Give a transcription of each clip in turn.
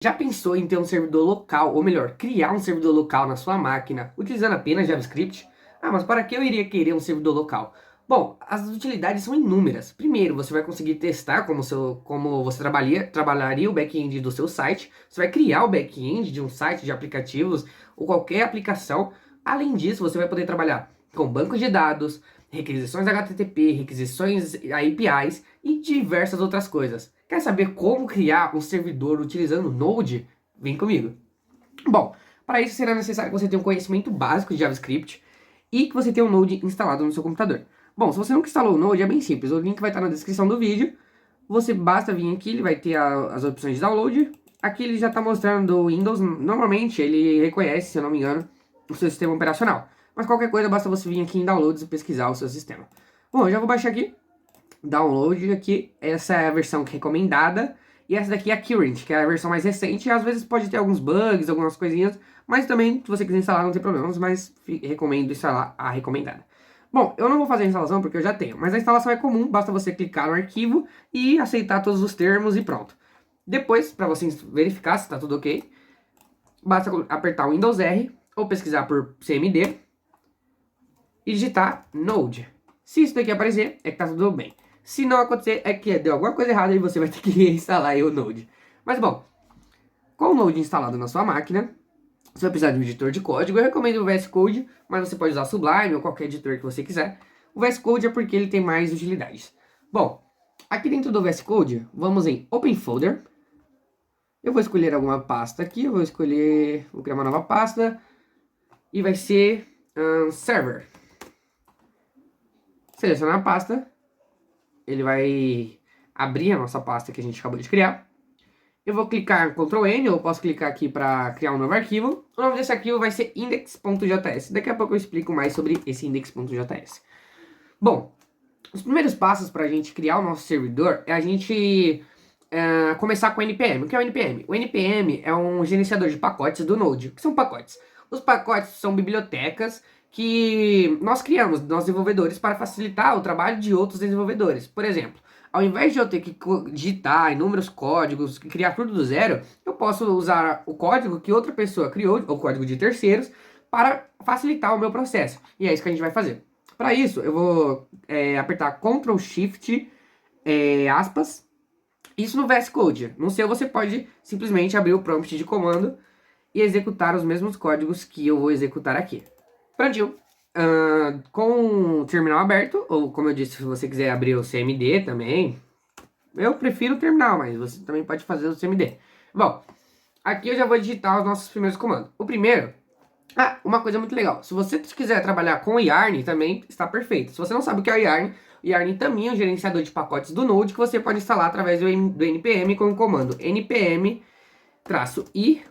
Já pensou em ter um servidor local, ou melhor, criar um servidor local na sua máquina, utilizando apenas JavaScript? Ah, mas para que eu iria querer um servidor local? Bom, as utilidades são inúmeras. Primeiro, você vai conseguir testar como você trabalharia o back-end do seu site. Você vai criar o back-end de um site, de aplicativos, ou qualquer aplicação. Além disso, você vai poder trabalhar com bancos de dados, requisições HTTP, requisições APIs e diversas outras coisas. Quer saber como criar um servidor utilizando Node? Vem comigo. Bom, para isso será necessário que você tenha um conhecimento básico de JavaScript e que você tenha um Node instalado no seu computador. Bom, se você nunca instalou o Node, é bem simples. O link vai estar na descrição do vídeo. Você basta vir aqui, ele vai ter as opções de download. Aqui ele já está mostrando o Windows. Normalmente ele reconhece, se eu não me engano, o seu sistema operacional. Mas qualquer coisa, basta você vir aqui em Downloads e pesquisar o seu sistema. Bom, eu já vou baixar aqui. Download aqui. Essa é a versão recomendada. E essa daqui é a Current, que é a versão mais recente. E às vezes pode ter alguns bugs, algumas coisinhas. Mas também, se você quiser instalar, não tem problemas. Mas recomendo instalar a recomendada. Bom, eu não vou fazer a instalação porque eu já tenho. Mas a instalação é comum. Basta você clicar no arquivo e aceitar todos os termos e pronto. Depois, para você verificar se está tudo ok, basta apertar o Windows R ou pesquisar por CMD e digitar Node. Se isso daqui aparecer, é que tá tudo bem. Se não acontecer, é que deu alguma coisa errada e você vai ter que reinstalar aí o Node. Mas bom, com o Node instalado na sua máquina, você vai precisar de um editor de código. Eu recomendo o VS Code, mas você pode usar Sublime ou qualquer editor que você quiser. O VS Code é porque ele tem mais utilidades. Bom, aqui dentro do VS Code, vamos em Open Folder. Eu vou escolher alguma pasta aqui, vou criar uma nova pasta. E vai ser Server. Selecionar a pasta. Ele vai abrir a nossa pasta que a gente acabou de criar. Eu vou clicar Ctrl N, ou eu posso clicar aqui para criar um novo arquivo. O nome desse arquivo vai ser index.js. Daqui a pouco eu explico mais sobre esse index.js. Bom, os primeiros passos para a gente criar o nosso servidor é a gente começar com o NPM. O que é o NPM? O NPM é um gerenciador de pacotes do Node. O que são pacotes? Os pacotes são bibliotecas que nós criamos, nós desenvolvedores, para facilitar o trabalho de outros desenvolvedores. Por exemplo, ao invés de eu ter que digitar inúmeros códigos, criar tudo do zero, eu posso usar o código que outra pessoa criou, ou código de terceiros, para facilitar o meu processo. E é isso que a gente vai fazer. Para isso, eu vou apertar Ctrl Shift, aspas, isso no VS Code. No seu, você pode simplesmente abrir o prompt de comando e executar os mesmos códigos que eu vou executar aqui. Prontinho. Com o terminal aberto, ou como eu disse, se você quiser abrir o CMD também, eu prefiro o terminal, mas você também pode fazer o CMD. Bom, aqui eu já vou digitar os nossos primeiros comandos. O primeiro, uma coisa muito legal, se você quiser trabalhar com o Yarn também está perfeito. Se você não sabe o que é o Yarn também é um gerenciador de pacotes do Node que você pode instalar através do npm com o comando npm-i,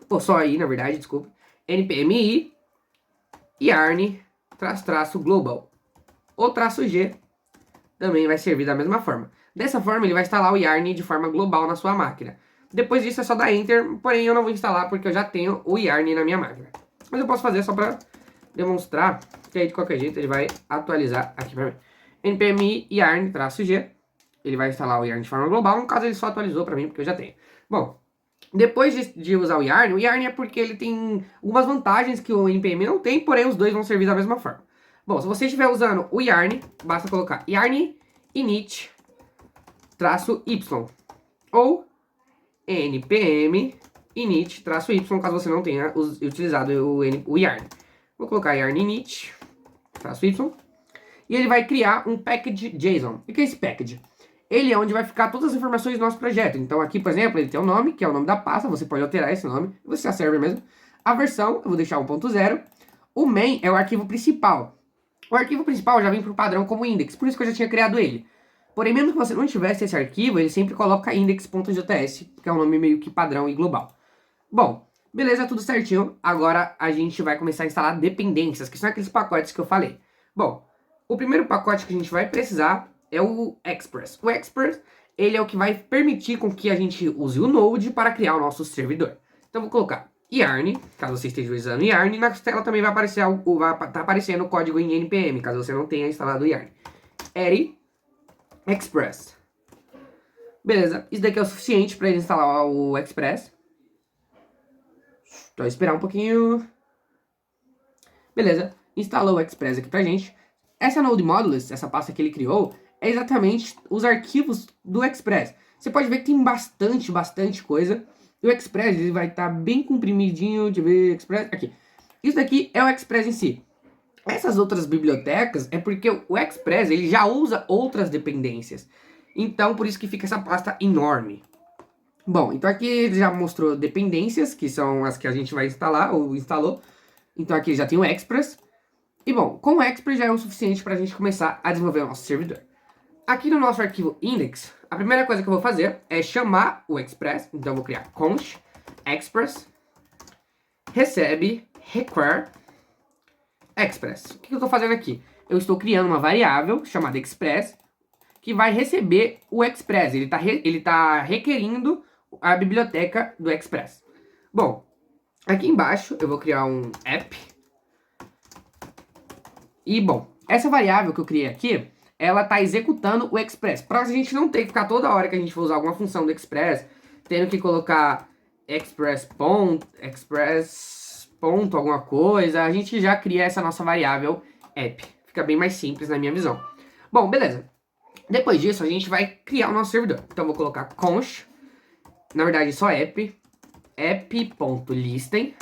ou só i na verdade, desculpa, npm-i yarn --global. O "-g também vai servir da mesma forma. Dessa forma, ele vai instalar o Yarn de forma global na sua máquina. Depois disso é só dar Enter, porém eu não vou instalar porque eu já tenho o Yarn na minha máquina. Mas eu posso fazer só para demonstrar, que aí de qualquer jeito ele vai atualizar aqui para mim. npm yarn-g, ele vai instalar o Yarn de forma global, no caso ele só atualizou para mim porque eu já tenho. Bom, depois de usar o Yarn é porque ele tem algumas vantagens que o npm não tem, porém os dois vão servir da mesma forma. Bom, se você estiver usando o Yarn, basta colocar yarn init -y ou npm init -y, caso você não tenha utilizado o Yarn. Vou colocar yarn init -y e ele vai criar um package JSON. O que é esse package? Ele é onde vai ficar todas as informações do nosso projeto. Então aqui, por exemplo, ele tem um nome, que é o nome da pasta, você pode alterar esse nome, você serve mesmo. A versão, eu vou deixar 1.0. O main é o arquivo principal. O arquivo principal já vem por padrão como index, por isso que eu já tinha criado ele. Porém, mesmo que você não tivesse esse arquivo, ele sempre coloca index.js, que é um nome meio que padrão e global. Bom, beleza, tudo certinho. Agora a gente vai começar a instalar dependências, que são aqueles pacotes que eu falei. Bom, o primeiro pacote que a gente vai precisar é o Express. O Express, ele é o que vai permitir com que a gente use o Node para criar o nosso servidor. Então vou colocar Yarn, caso você esteja usando Yarn, e na tela também vai aparecer aparecendo o código em npm, caso você não tenha instalado o Yarn. Eri Express. Beleza, isso daqui é o suficiente para ele instalar o Express. Então, esperar um pouquinho. Beleza, instalou o Express aqui pra gente. Essa Node Modules, essa pasta que ele criou, é exatamente os arquivos do Express. Você pode ver que tem bastante coisa. E o Express ele vai estar bem comprimidinho. Deixa eu ver, Express, aqui. Isso daqui é o Express em si. Essas outras bibliotecas é porque o Express ele já usa outras dependências. Então, por isso que fica essa pasta enorme. Bom, então aqui ele já mostrou dependências, que são as que a gente vai instalar ou instalou. Então aqui já tem o Express. E bom, com o Express já é o suficiente para a gente começar a desenvolver o nosso servidor. Aqui no nosso arquivo index, a primeira coisa que eu vou fazer é chamar o Express. Então eu vou criar const express recebe require express. O que eu estou fazendo aqui? Eu estou criando uma variável chamada express que vai receber o express. Ele tá requerindo a biblioteca do express. Bom, aqui embaixo eu vou criar um app. E bom, essa variável que eu criei aqui, ela tá executando o express. Para a gente não ter que ficar toda hora que a gente for usar alguma função do express, tendo que colocar express ponto alguma coisa, a gente já cria essa nossa variável app. Fica bem mais simples na minha visão. Bom, beleza. Depois disso, a gente vai criar o nosso servidor. Então, eu vou colocar const, na verdade, só app.listen.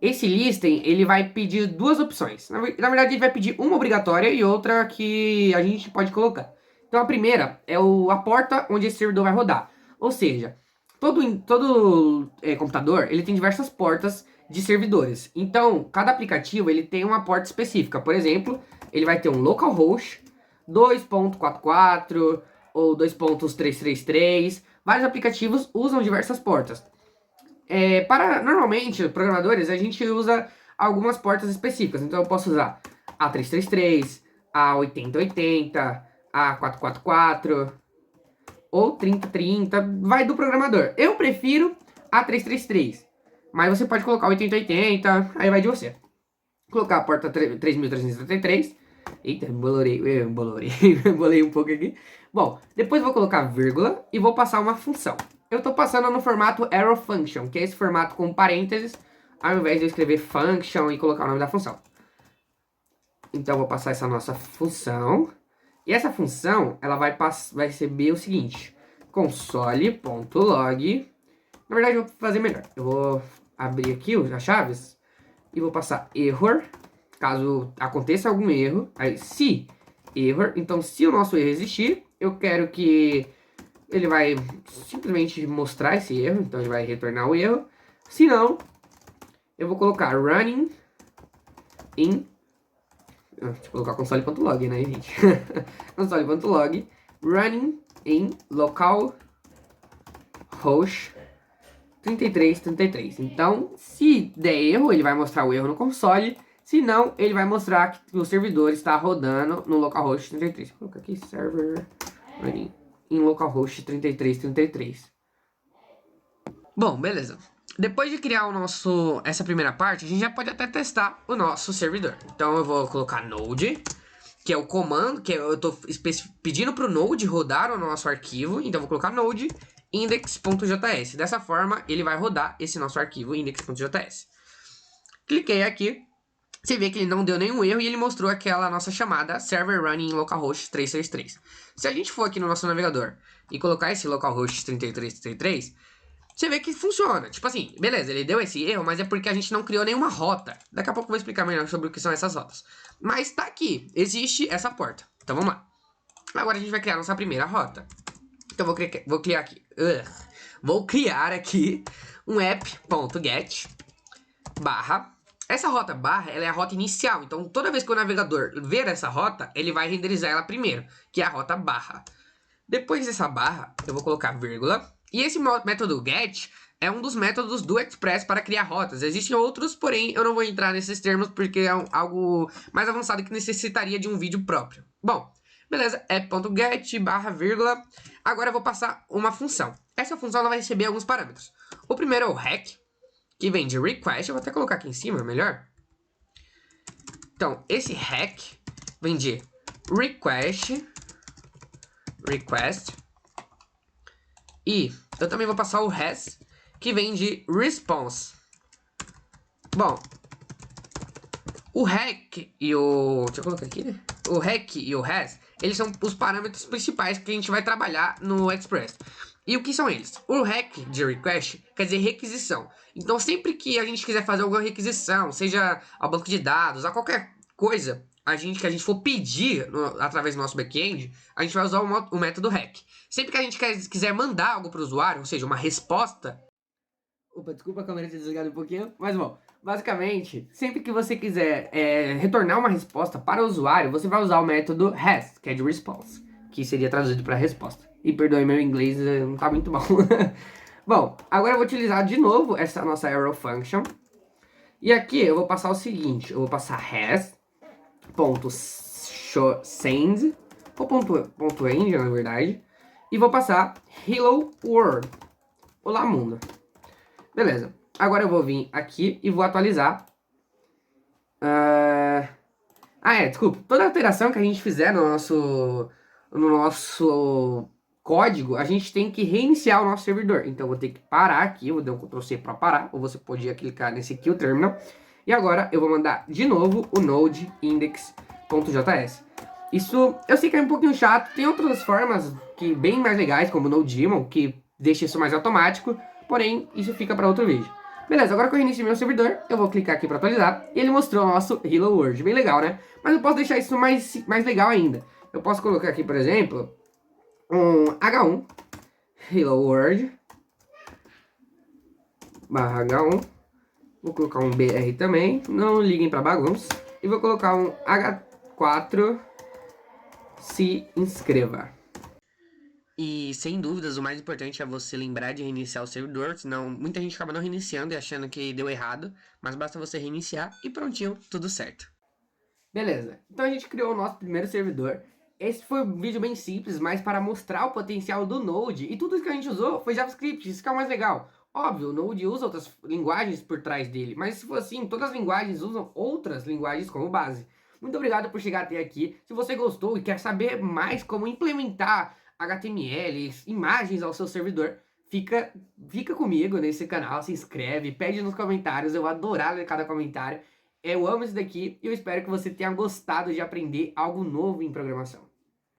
Esse listen, ele vai pedir duas opções. Na verdade, ele vai pedir uma obrigatória e outra que a gente pode colocar. Então, a primeira é a porta onde esse servidor vai rodar. Ou seja, todo computador, ele tem diversas portas de servidores. Então, cada aplicativo, ele tem uma porta específica. Por exemplo, ele vai ter um localhost 2.44 ou 2.333. Vários aplicativos usam diversas portas. Normalmente, programadores, a gente usa algumas portas específicas. Então, eu posso usar a 333, a 8080, a 444 ou 3030. Vai do programador. Eu prefiro a 333, mas você pode colocar 8080, aí vai de você. Vou colocar a porta 3333. Eita, embolorei um pouco aqui. Bom, depois vou colocar vírgula e vou passar uma função. Eu estou passando no formato arrow function, que é esse formato com parênteses, ao invés de eu escrever function e colocar o nome da função. Então, vou passar essa nossa função. E essa função, ela vai receber o seguinte: console.log. Na verdade, eu vou fazer melhor. Eu vou abrir aqui as chaves e vou passar error, caso aconteça algum erro. Aí, se error, então se o nosso erro existir, eu quero que ele vai simplesmente mostrar esse erro, então ele vai retornar o erro. Se não, eu vou colocar running in... Deixa eu colocar console.log, né, gente? console.log running in localhost 3333. Então, se der erro, ele vai mostrar o erro no console. Se não, ele vai mostrar que o servidor está rodando no localhost 33. Vou colocar aqui server running em localhost 3333. Bom, beleza. Depois de criar essa primeira parte, a gente já pode até testar o nosso servidor. Então eu vou colocar node, que é o comando, que eu estou pedindo para o node rodar o nosso arquivo. Então eu vou colocar node index.js. Dessa forma, ele vai rodar esse nosso arquivo index.js. Cliquei aqui. Você vê que ele não deu nenhum erro e ele mostrou aquela nossa chamada server running em localhost 333. Se a gente for aqui no nosso navegador e colocar esse localhost 3333, você vê que funciona. Tipo assim, beleza, ele deu esse erro, mas é porque a gente não criou nenhuma rota. Daqui a pouco eu vou explicar melhor sobre o que são essas rotas. Mas tá aqui, existe essa porta. Então vamos lá. Agora a gente vai criar nossa primeira rota. Então vou criar aqui um app.get barra. Essa rota barra, ela é a rota inicial. Então, toda vez que o navegador ver essa rota, ele vai renderizar ela primeiro, que é a rota barra. Depois dessa barra, eu vou colocar vírgula. E esse método get é um dos métodos do Express para criar rotas. Existem outros, porém, eu não vou entrar nesses termos porque é algo mais avançado que necessitaria de um vídeo próprio. Bom, beleza, app.get barra vírgula. Agora eu vou passar uma função. Essa função ela vai receber alguns parâmetros. O primeiro é o rec, que vem de request. Eu vou até colocar aqui em cima, melhor. Então, esse rec vem de request. E eu também vou passar o res, que vem de response. Bom, o REC e o... deixa eu colocar aqui, né? O REC e o RES, eles são os parâmetros principais que a gente vai trabalhar no Express. E o que são eles? O REC de request quer dizer requisição. Então, sempre que a gente quiser fazer alguma requisição, seja ao banco de dados, a qualquer coisa, que a gente for pedir através do nosso back-end, a gente vai usar o método REC. Sempre que a gente quiser mandar algo para o usuário, ou seja, uma resposta... Opa, desculpa a câmera ter desligado um pouquinho, mas bom, basicamente, sempre que você quiser retornar uma resposta para o usuário, você vai usar o método REST, que é de response, que seria traduzido para resposta. E perdoe, meu inglês não tá muito bom. Bom, agora eu vou utilizar de novo essa nossa arrow function. E aqui eu vou passar o seguinte, eu vou passar REST.send, ou ponto .end, na verdade, e vou passar hello world, olá mundo. Beleza, agora eu vou vir aqui e vou atualizar. Desculpa. Toda alteração que a gente fizer no nosso código, a gente tem que reiniciar o nosso servidor. Então eu vou ter que parar aqui, eu vou dar um Ctrl C para parar, ou você podia clicar nesse kill terminal. E agora eu vou mandar de novo o node index.js. Isso eu sei que é um pouquinho chato, tem outras formas que bem mais legais, como o Node-daemon, que deixa isso mais automático. Porém, isso fica para outro vídeo. Beleza, agora que eu reiniciei meu servidor, eu vou clicar aqui para atualizar. E ele mostrou o nosso Hello World. Bem legal, né? Mas eu posso deixar isso mais legal ainda. Eu posso colocar aqui, por exemplo, um H1 Hello World barra H1. Vou colocar um BR também. Não liguem para bagunça. E vou colocar um H4 se inscreva. E sem dúvidas, o mais importante é você lembrar de reiniciar o servidor, senão muita gente acaba não reiniciando e achando que deu errado, mas basta você reiniciar e prontinho, tudo certo. Beleza, então a gente criou o nosso primeiro servidor. Esse foi um vídeo bem simples, mas para mostrar o potencial do Node, e tudo que a gente usou foi JavaScript, isso que é o mais legal. Óbvio, o Node usa outras linguagens por trás dele, mas se for assim, todas as linguagens usam outras linguagens como base. Muito obrigado por chegar até aqui. Se você gostou e quer saber mais como implementar HTML, imagens ao seu servidor, fica comigo nesse canal, se inscreve, pede nos comentários, eu vou adorar ler cada comentário. Eu amo isso daqui e eu espero que você tenha gostado de aprender algo novo em programação.